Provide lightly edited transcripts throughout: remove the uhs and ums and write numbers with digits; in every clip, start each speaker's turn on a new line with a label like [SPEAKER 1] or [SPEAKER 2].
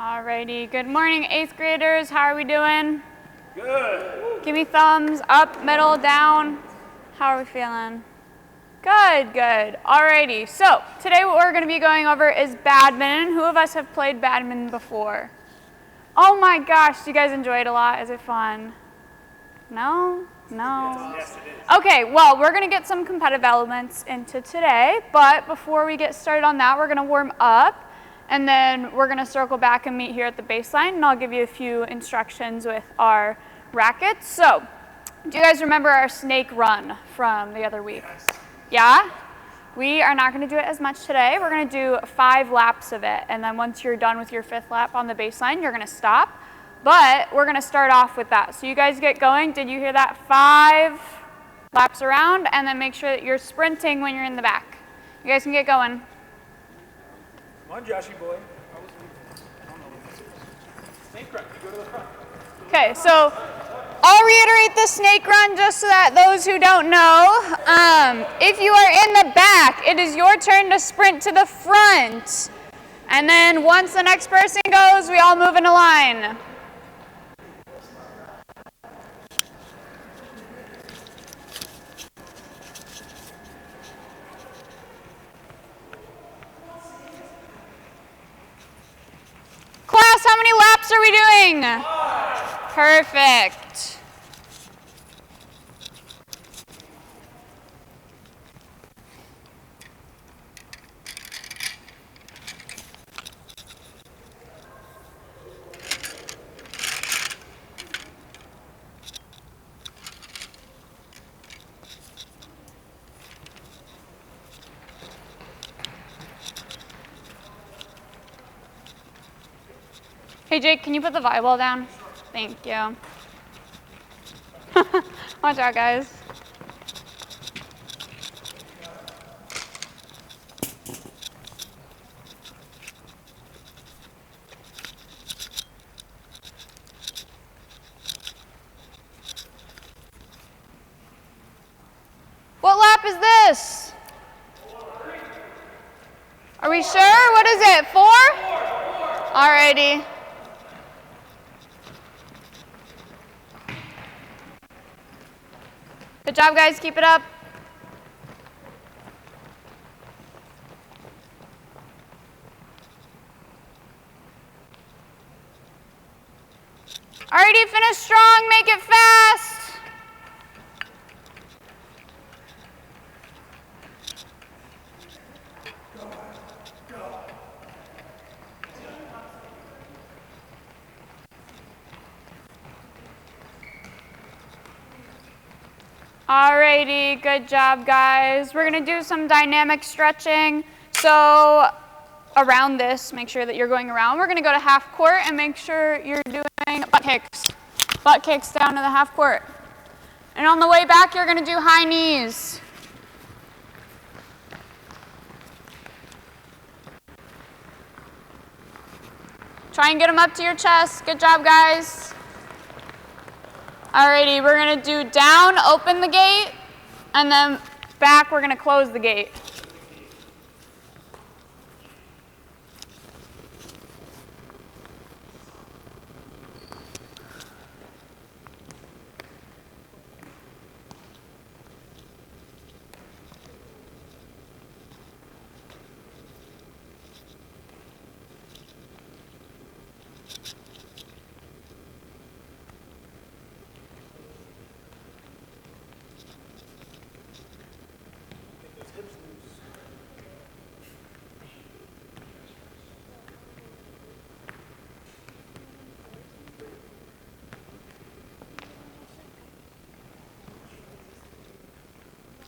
[SPEAKER 1] Alrighty, good morning 8th graders, how are we doing?
[SPEAKER 2] Good.
[SPEAKER 1] Give me thumbs up, middle, down. How are we feeling? Good, good. Alrighty, so today what we're going to be going over is badminton. Who of us have played badminton before? Oh my gosh, do you guys enjoy it a lot? Is it fun? No? No?
[SPEAKER 2] Yes, it is.
[SPEAKER 1] Okay, well, we're going to get some competitive elements into today, but before we get started on that, we're going to warm up, and then we're going to circle back and meet here at the baseline, and I'll give you a few instructions with our rackets. So, do you guys remember our snake run from the other week?
[SPEAKER 2] Yes.
[SPEAKER 1] Yeah? We are not going to do it as much today. We're going to do 5 laps of it, and then once you're done with your 5th lap on the baseline, you're going to stop. But we're going to start off with that. So you guys get going. Did you hear that? 5 laps around, and then make sure that you're sprinting when you're in the back. You guys can get going.
[SPEAKER 2] Come on, Joshy boy. Snake run. You go to the front.
[SPEAKER 1] Okay, so I'll reiterate the snake run just so that those who don't know, if you are in the back, it is your turn to sprint to the front. And then once the next person goes, we all move in a line. Class, how many laps are we doing? 5. Perfect. Hey Jake, can you put the volleyball down? Thank you. Watch out, guys. What lap is this?
[SPEAKER 2] 4.
[SPEAKER 1] Are we sure? What is it? 4?
[SPEAKER 2] 4.
[SPEAKER 1] Alrighty. Good job, guys. Keep it up. Alrighty, finish strong. Make it fast. Alrighty, good job, guys. We're going to do some dynamic stretching. So around this, make sure that you're going around. We're going to go to half court and make sure you're doing butt kicks. Butt kicks down to the half court. And on the way back, you're going to do high knees. Try and get them up to your chest. Good job, guys. Alrighty, we're going to do down, open the gate, and then back, we're going to close the gate.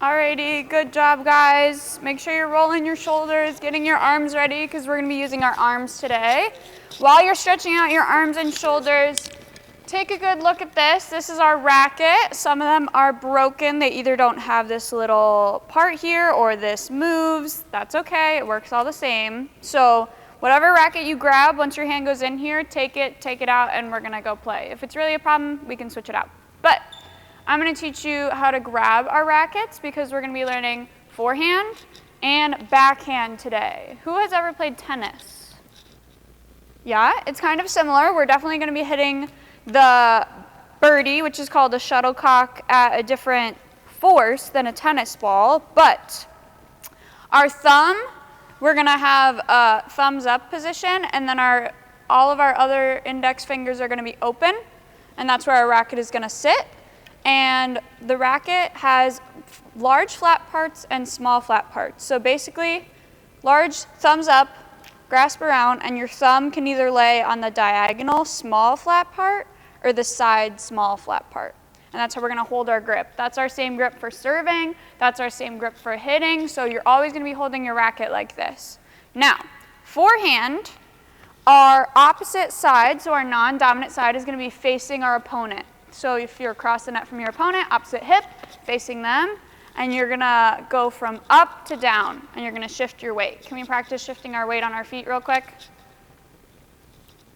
[SPEAKER 1] Alrighty, good job, guys. Make sure you're rolling your shoulders, getting your arms ready, because we're going to be using our arms today. While you're stretching out your arms and shoulders, take a good look at this. This is our racket. Some of them are broken. They either don't have this little part here or this moves. That's okay. It works all the same. So whatever racket you grab, once your hand goes in here, take it out, and we're going to go play. If it's really a problem, we can switch it out. But I'm going to teach you how to grab our rackets because we're going to be learning forehand and backhand today. Who has ever played tennis? Yeah, it's kind of similar. We're definitely going to be hitting the birdie, which is called a shuttlecock, at a different force than a tennis ball, but our thumb, we're going to have a thumbs up position, and then all of our other index fingers are going to be open, and that's where our racket is going to sit. And the racket has large flat parts and small flat parts. So basically, large thumbs up, grasp around, and your thumb can either lay on the diagonal small flat part or the side small flat part. And that's how we're going to hold our grip. That's our same grip for serving. That's our same grip for hitting. So you're always going to be holding your racket like this. Now, forehand, our opposite side, so our non-dominant side, is going to be facing our opponent. So if you're across the net from your opponent, opposite hip, facing them, and you're going to go from up to down, and you're going to shift your weight. Can we practice shifting our weight on our feet real quick?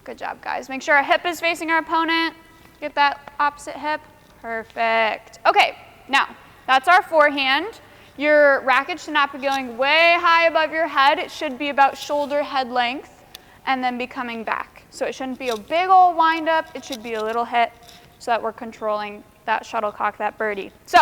[SPEAKER 1] Good job, guys. Make sure our hip is facing our opponent. Get that opposite hip. Perfect. Okay, now that's our forehand. Your racket should not be going way high above your head. It should be about shoulder head length and then be coming back. So it shouldn't be a big old wind up. It should be a little hit so that we're controlling that shuttlecock, that birdie. So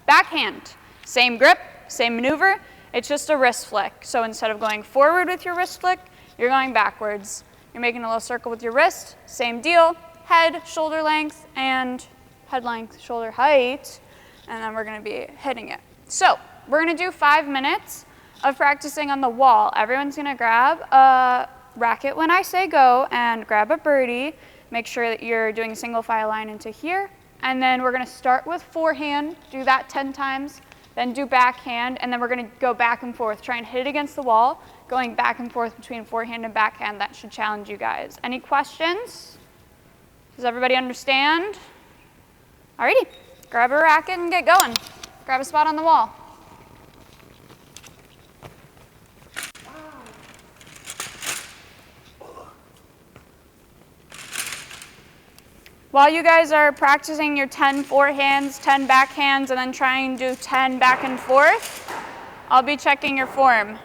[SPEAKER 1] backhand, same grip, same maneuver. It's just a wrist flick. So instead of going forward with your wrist flick, you're going backwards. You're making a little circle with your wrist. Same deal. Head, shoulder length, and head length, shoulder height, and then we're going to be hitting it. So we're going to do 5 minutes of practicing on the wall. Everyone's going to grab a racket when I say go and grab a birdie. Make sure that you're doing a single file line into here, and then we're going to start with forehand, do that 10 times, then do backhand, and then we're going to go back and forth. Try and hit it against the wall, going back and forth between forehand and backhand. That should challenge you guys. Any questions? Does everybody understand? Alrighty, grab a racket and get going. Grab a spot on the wall. While you guys are practicing your 10 forehands, 10 backhands, and then trying to do 10 back and forth, I'll be checking your form.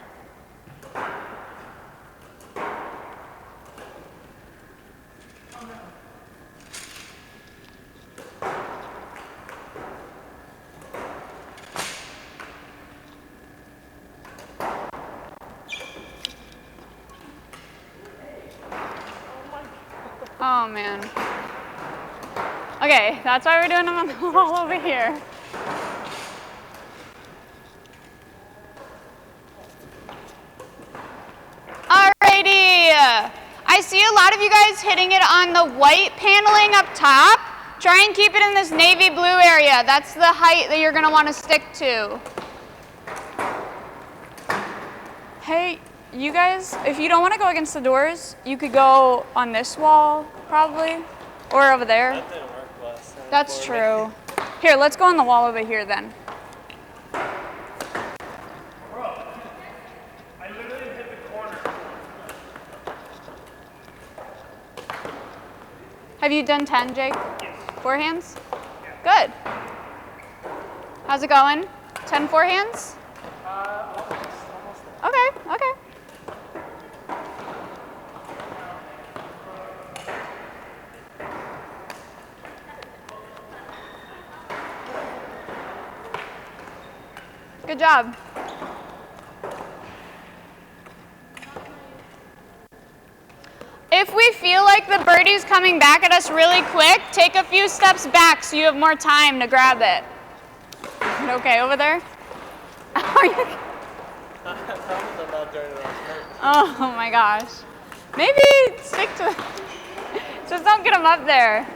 [SPEAKER 1] Oh, man. Okay, that's why we're doing them on the wall over here. Alrighty. I see a lot of you guys hitting it on the white paneling up top. Try and keep it in this navy blue area. That's the height that you're going to want to stick to. Hey, you guys, if you don't want to go against the doors, you could go on this wall, probably, or over there.
[SPEAKER 3] That didn't work last time.
[SPEAKER 1] That's true. Here, let's go on the wall over here then.
[SPEAKER 2] Bro, I literally hit the corner.
[SPEAKER 1] Have you done 10, Jake?
[SPEAKER 2] Yes.
[SPEAKER 1] Forehands? Good. How's it going? 10 forehands?
[SPEAKER 2] Almost.
[SPEAKER 1] Okay, okay. Good job. If we feel like the birdie's coming back at us really quick, take a few steps back so you have more time to grab it. Is it okay over there? Are you? Oh my gosh. Maybe stick to, just don't get them up there.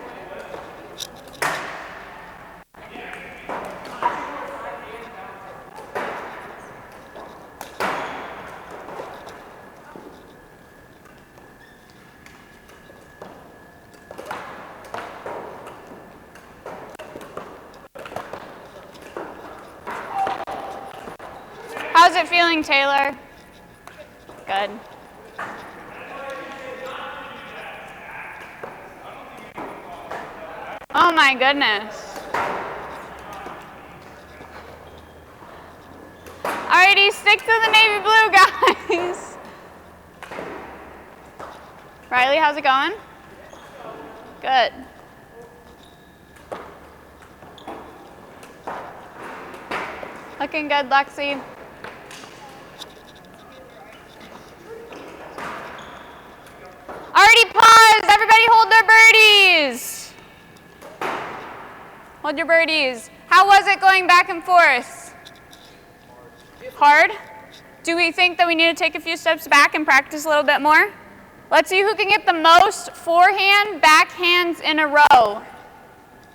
[SPEAKER 1] How's it feeling, Taylor? Good. Oh my goodness. Alrighty, stick to the navy blue, guys. Riley, how's it going? Good. Looking good, Lexi. Alrighty, pause. Everybody hold their birdies. Hold your birdies. How was it going back and forth? Hard? Do we think that we need to take a few steps back and practice a little bit more? Let's see who can get the most forehand, backhands in a row.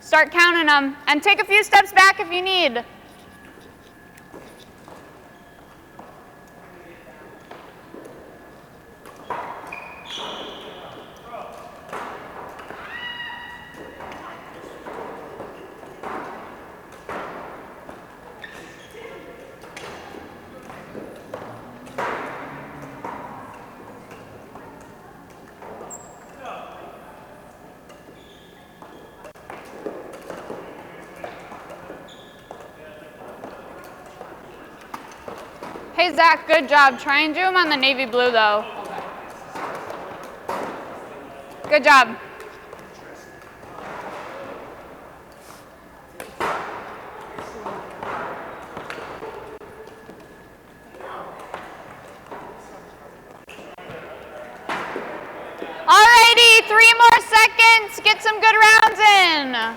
[SPEAKER 1] Start counting them and take a few steps back if you need. Hey, Zach, good job. Try and do them on the navy blue, though. Good job. Alrighty, 3 more seconds. Get some good rounds in.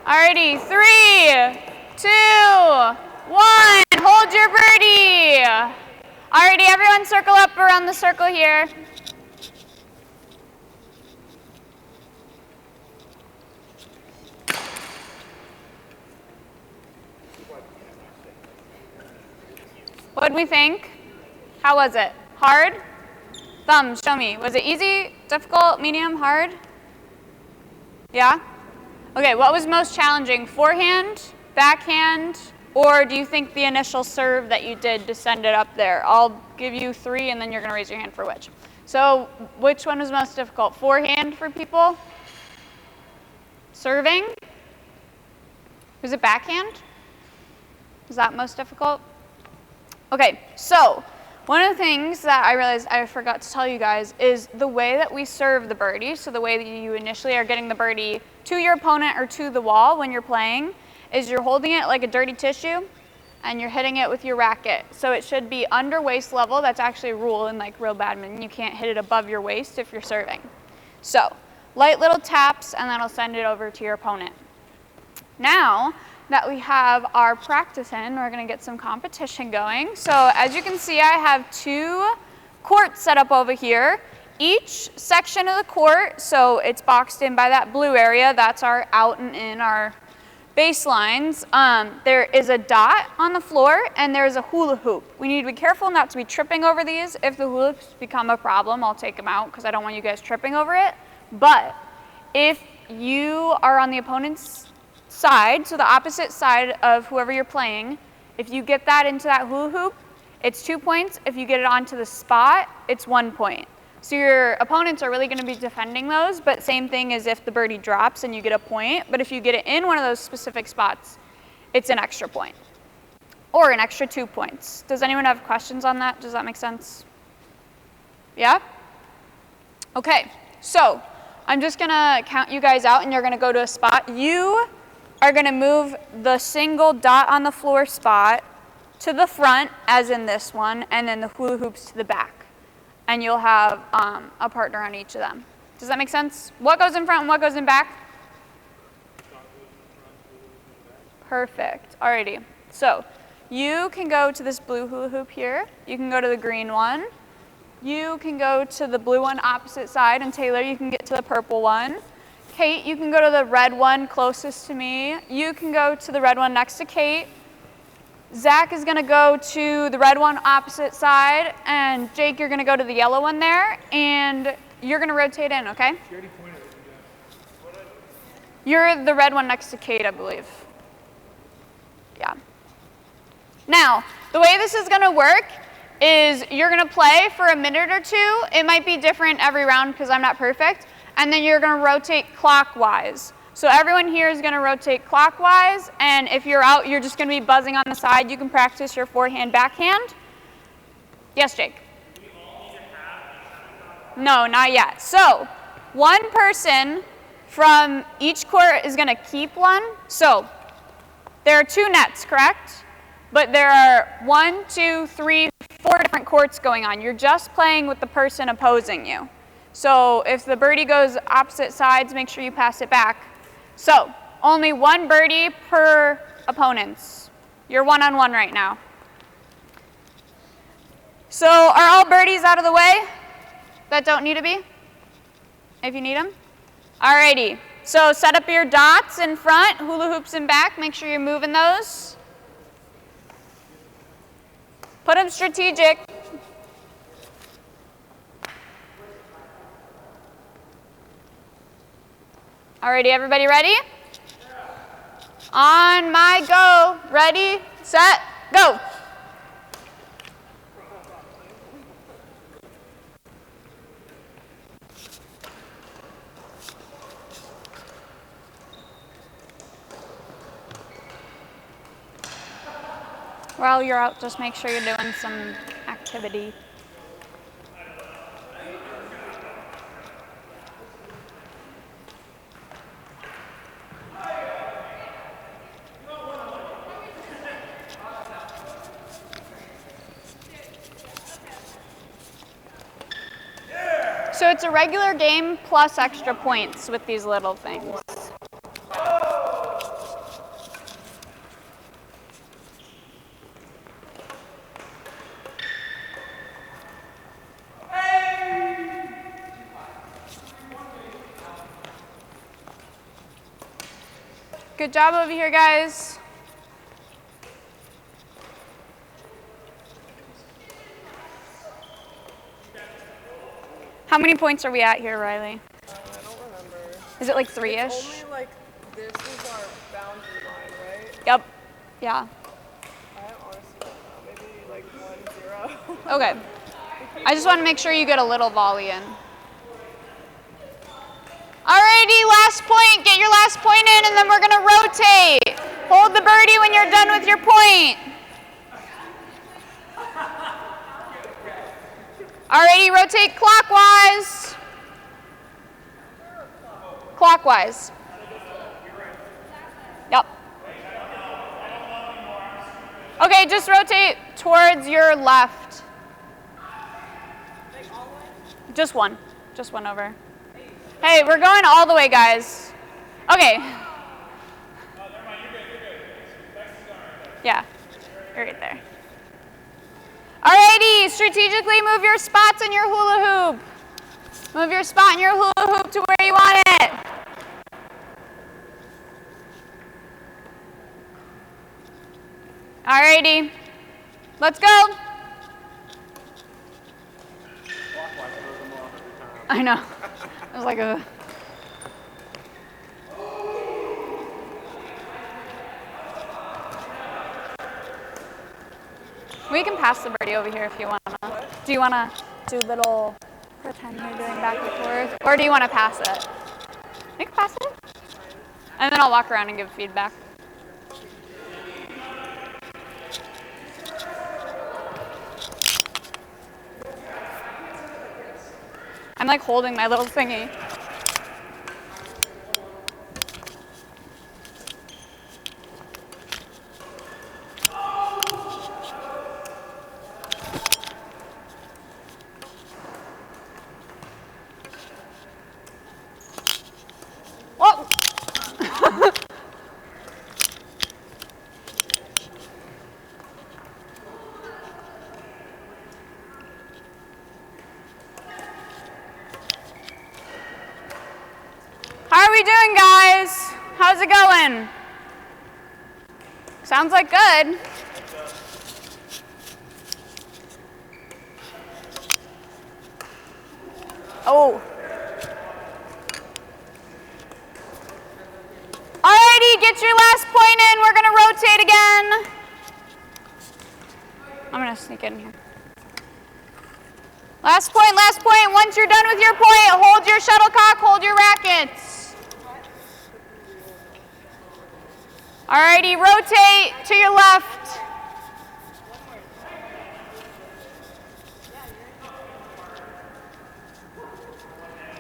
[SPEAKER 1] Alrighty, 3, 2, 1. Hold your birdie. Alrighty, everyone circle up around the circle here. What'd we think? How was it? Hard? Thumbs, show me. Was it easy, difficult, medium, hard? Yeah? Okay, what was most challenging? Forehand, backhand, or do you think the initial serve that you did to send it up there? I'll give you 3 and then you're gonna raise your hand for which. So which one was most difficult? Forehand for people? Serving? Was it backhand? Was that most difficult? Okay, so one of the things that I realized I forgot to tell you guys is the way that we serve the birdie, so the way that you initially are getting the birdie to your opponent or to the wall when you're playing, is you're holding it like a dirty tissue and you're hitting it with your racket. So it should be under waist level. That's actually a rule in like real badminton. You can't hit it above your waist if you're serving. So light little taps and that'll send it over to your opponent. Now that we have our practice in, we're gonna get some competition going. So as you can see, I have 2 courts set up over here. Each section of the court, so it's boxed in by that blue area, that's our out and in, our baselines. There is a dot on the floor and there's a hula hoop. We need to be careful not to be tripping over these. If the hula hoops become a problem, I'll take them out because I don't want you guys tripping over it. But if you are on the opponent's side, so the opposite side of whoever you're playing, if you get that into that hula hoop, it's 2 points. If you get it onto the spot, it's 1 point. So your opponents are really going to be defending those, but same thing as if the birdie drops and you get a point. But if you get it in one of those specific spots, it's an extra point or an extra 2 points. Does anyone have questions on that? Does that make sense? Yeah? Okay, so I'm just going to count you guys out and you're going to go to a spot. You are going to move the single dot on the floor spot to the front, as in this one, and then the hula hoops to the back. And you'll have a partner on each of them. Does that make sense? What goes in front and what goes in back? Perfect. Alrighty. So you can go to this blue hula hoop here. You can go to the green one. You can go to the blue one opposite side, and Taylor, you can get to the purple one. Kate, you can go to the red one closest to me. You can go to the red one next to Kate. Zach is going to go to the red one opposite side, and Jake, you're going to go to the yellow one there, and you're going to rotate in, okay?
[SPEAKER 2] She already pointed at you.
[SPEAKER 1] You're the red one next to Kate, I believe. Yeah. Now, the way this is going to work is you're going to play for a minute or 2. It might be different every round because I'm not perfect. And then you're going to rotate clockwise. So everyone here is going to rotate clockwise, and if you're out, you're just going to be buzzing on the side. You can practice your forehand, backhand. Yes, Jake? No, not yet. So one person from each court is going to keep one. So there are 2 nets, correct? But there are 1, 2, 3, 4 different courts going on. You're just playing with the person opposing you. So if the birdie goes opposite sides, make sure you pass it back. So only 1 birdie per opponents. You're one-on-one right now. So are all birdies out of the way that don't need to be? If you need them? Alrighty. So set up your dots in front, hula hoops in back. Make sure you're moving those. Put them strategic. Alrighty, everybody ready? On my go. Ready, set, go. While you're out, just make sure you're doing some activity. So it's a regular game plus extra points with these little things. Good job over here, guys. How many points are we at here, Riley?
[SPEAKER 3] I don't remember.
[SPEAKER 1] Is it like 3-ish?
[SPEAKER 3] It's only like this is our boundary line, right?
[SPEAKER 1] Yep. Yeah.
[SPEAKER 3] I honestly don't know. Maybe like 1-0.
[SPEAKER 1] Okay. I just want to make sure you get a little volley in. Alrighty, last point. Get your last point in, and then we're going to rotate. Hold the birdie when you're done with your point. Alrighty, rotate clockwise. Clockwise. Yep. Okay, just rotate towards your left. Just one over. Hey, we're going all the way, guys. Okay. Yeah, you're right there. Alrighty, strategically move your spots in your hula hoop. Move your spot in your hula hoop to where you want it. Alrighty, let's go. I know. It was like a... We can pass the birdie over here if you want to. Do you want to do little pretend you're doing back and forth? Or do you want to pass it? You can pass it. And then I'll walk around and give feedback. I'm like holding my little thingy. Whoa! How are we doing, guys? How's it going? Sounds like good. Oh. Alrighty, get your last point in. We're gonna rotate again. I'm gonna sneak in here. Last point, last point. Once you're done with your point, hold your shuttlecock, hold your rackets. Alrighty, rotate to your left.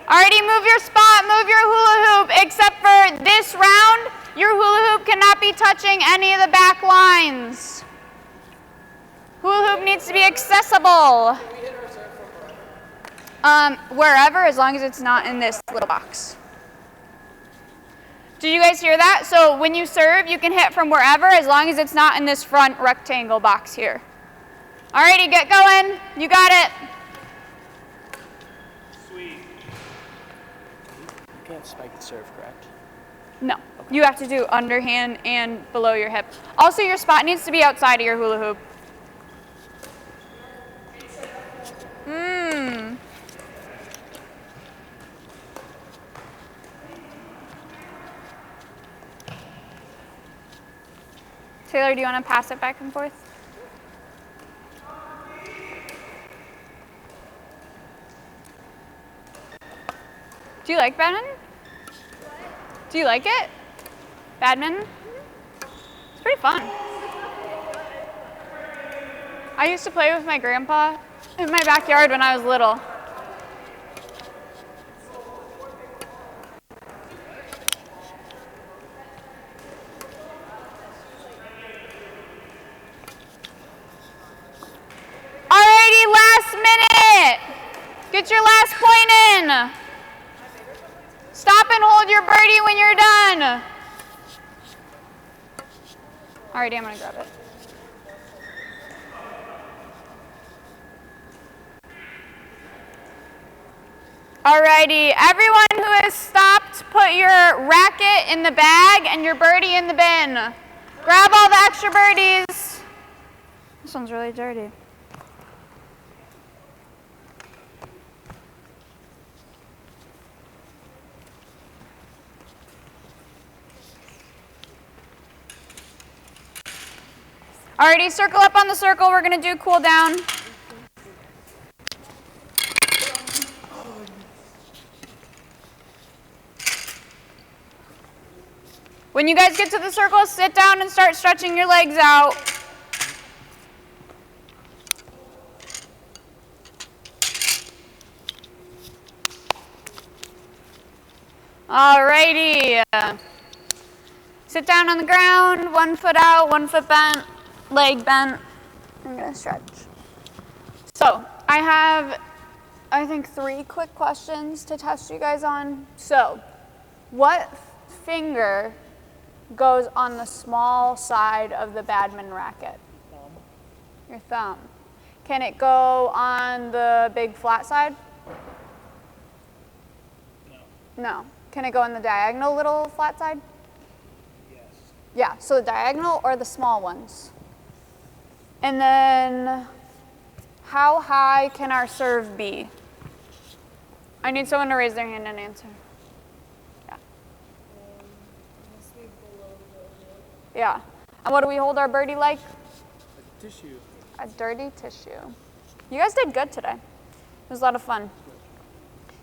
[SPEAKER 1] Alrighty, move your spot, move your hula hoop, except for this round, your hula hoop cannot be touching any of the back lines. Hula hoop needs to be accessible. Wherever, as long as it's not in this little box. Did you guys hear that? So when you serve, you can hit from wherever, as long as it's not in this front rectangle box here. Alrighty, get going. You got it.
[SPEAKER 2] Sweet.
[SPEAKER 4] You can't spike the serve, correct?
[SPEAKER 1] No, you have to do underhand and below your hip. Also, your spot needs to be outside of your hula hoop. Taylor, do you want to pass it back and forth? Do you like badminton? Do you like it? Badminton? It's pretty fun. I used to play with my grandpa in my backyard when I was little. Alrighty, last minute. Get your last point in. Stop and hold your birdie when you're done. Alrighty, I'm gonna grab it. Alrighty, everyone who has stopped, put your racket in the bag and your birdie in the bin. Grab all the extra birdies. This one's really dirty. Alrighty, circle up on the circle. We're gonna do cool down. When you guys get to the circle, sit down and start stretching your legs out. Alrighty. Sit down on the ground, 1 foot out, 1 foot bent, leg bent. I'm gonna stretch. So, I have, I think, 3 quick questions to test you guys on. So, what finger goes on the small side of the badminton racket?
[SPEAKER 4] Thumb.
[SPEAKER 1] Your thumb. Can it go on the big flat side?
[SPEAKER 4] No.
[SPEAKER 1] No. Can it go on the diagonal little flat side?
[SPEAKER 4] Yes.
[SPEAKER 1] Yeah, so the diagonal or the small ones. And then, how high can our serve be? I need someone to raise their hand and answer. Yeah.
[SPEAKER 3] Must be below the
[SPEAKER 1] Yeah. And what do we hold our birdie like?
[SPEAKER 4] A tissue.
[SPEAKER 1] A dirty tissue. You guys did good today. It was a lot of fun.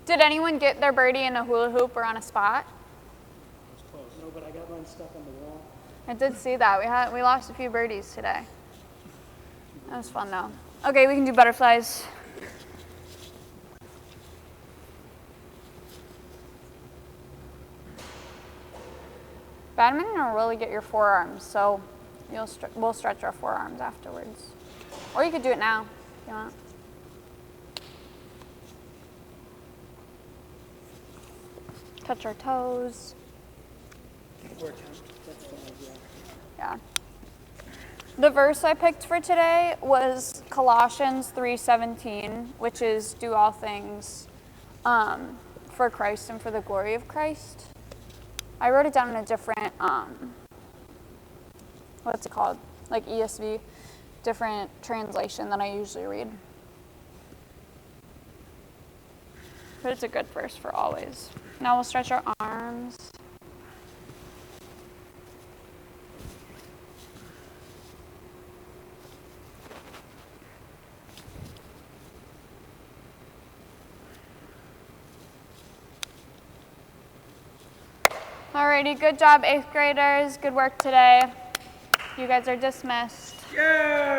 [SPEAKER 1] Did anyone get their birdie in a hula hoop or on a spot?
[SPEAKER 4] It was close. No, but I got mine stuck on the wall.
[SPEAKER 1] I did see that. We lost a few birdies today. That was fun though. Okay, we can do butterflies. Badminton will really get your forearms, so we'll stretch our forearms afterwards. Or you could do it now if you want. Touch our toes. Yeah. The verse I picked for today was Colossians 3:17, which is do all things for Christ and for the glory of Christ. I wrote it down in a different, what's it called? Like ESV, different translation than I usually read. But it's a good verse for always. Now we'll stretch our arms. Alrighty, good job, 8th graders. Good work today. You guys are dismissed.
[SPEAKER 2] Yeah!